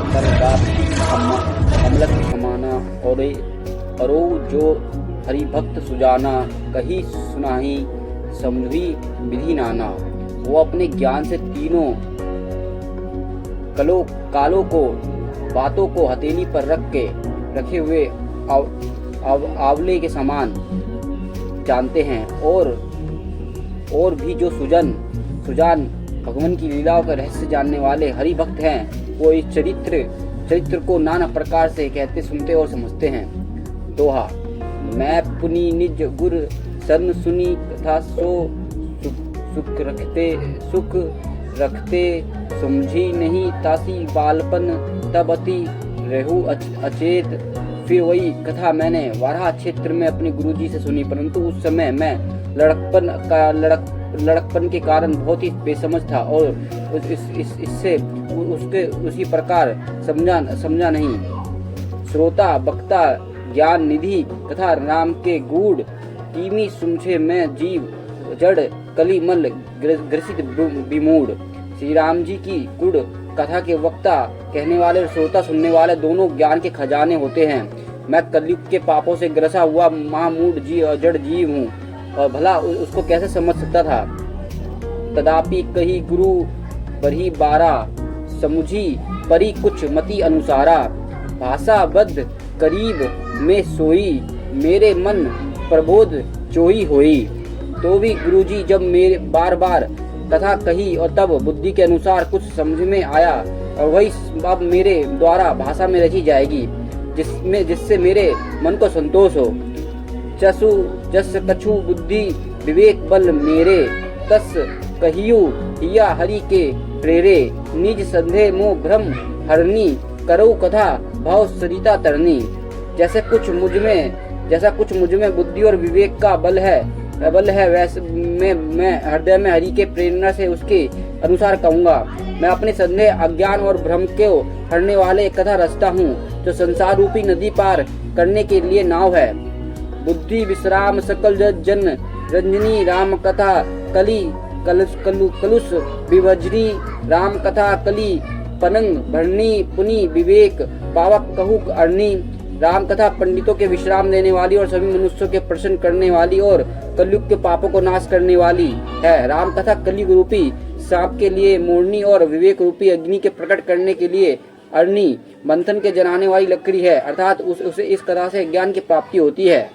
करदार अमलक समाना और जो हरिभक्त सुजाना कही सुनाही समझी विधि नाना। वो अपने ज्ञान से तीनों कालों को बातों को हथेली पर रखे हुए आंवले के समान जानते हैं और भी जो सुजान भगवान की लीलाओं का रहस्य जानने वाले हरि भक्त हैं, वो इस चरित्र को नाना प्रकार से कहते सुनते और समझते हैं। दोहा। मैं पुनि निज गुर सन सुनी कथा सो सुख रखते समझी नहीं तासी बालपन तब अति रहू अचेत। फिर वही कथा मैंने वाराह क्षेत्र में अपने गुरुजी से सुनी, परंतु उस समय मैं लड़कपन के कारण बहुत ही बेसमझ था और इससे उसी प्रकार समझा नहीं। श्रोता बक्ता ज्ञान निधि तथा राम के गूढ़ कीमी सुमझे मैं जीव जड़ कलिमल ग्रसित विमूढ़। श्री राम जी की गुड़ कथा के वक्ता कहने वाले और श्रोता सुनने वाले दोनों ज्ञान के खजाने होते हैं। मैं कलयुग के पापों से ग्रसा हुआ महामूढ़ जड़ जीव हूँ और भला उसको कैसे समझ सकता था। तदापि कही गुरु बरही बारा समुझी परी कुछ मति अनुसारा। भाषा बद्ध करीब में सोई मेरे मन प्रबोध चोई होई। तो भी गुरुजी जब मेरे बार कथा कही और तब बुद्धि के अनुसार कुछ समझ में आया और वही अब मेरे द्वारा भाषा में रची जाएगी जिससे मेरे मन को संतोष हो। जस कछु बुद्धि विवेक बल मेरे तस कहियु हिया हरि के प्रेरे। निज संदेह मोह भ्रम हरनी करो कथा भाव सरिता तरनी। जैसा कुछ मुझ में बुद्धि और विवेक का बल है वैसे मैं हृदय में हरि के प्रेरणा से उसके अनुसार कहूँगा। मैं अपने संदेह अज्ञान और भ्रम को हरने वाले कथा रचता हूँ जो संसार रूपी नदी पार करने के लिए नाव है। बुद्धि विश्राम सकल जन रंजनी राम कथा कली कलुष विवज्री। राम कथा कली पनंग भरनी पुनि विवेक पावक कहूक अरनी। राम कथा पंडितों के विश्राम देने वाली और सभी मनुष्यों के प्रसन्न करने वाली और कलयुग के पापों को नाश करने वाली है। राम कथा कलयुग रूपी सांप के लिए मोरनी और विवेक रूपी अग्नि के प्रकट करने के लिए अरनी मंथन के जलाने वाली लकड़ी है। अर्थात उसे इस कथा से ज्ञान की प्राप्ति होती है।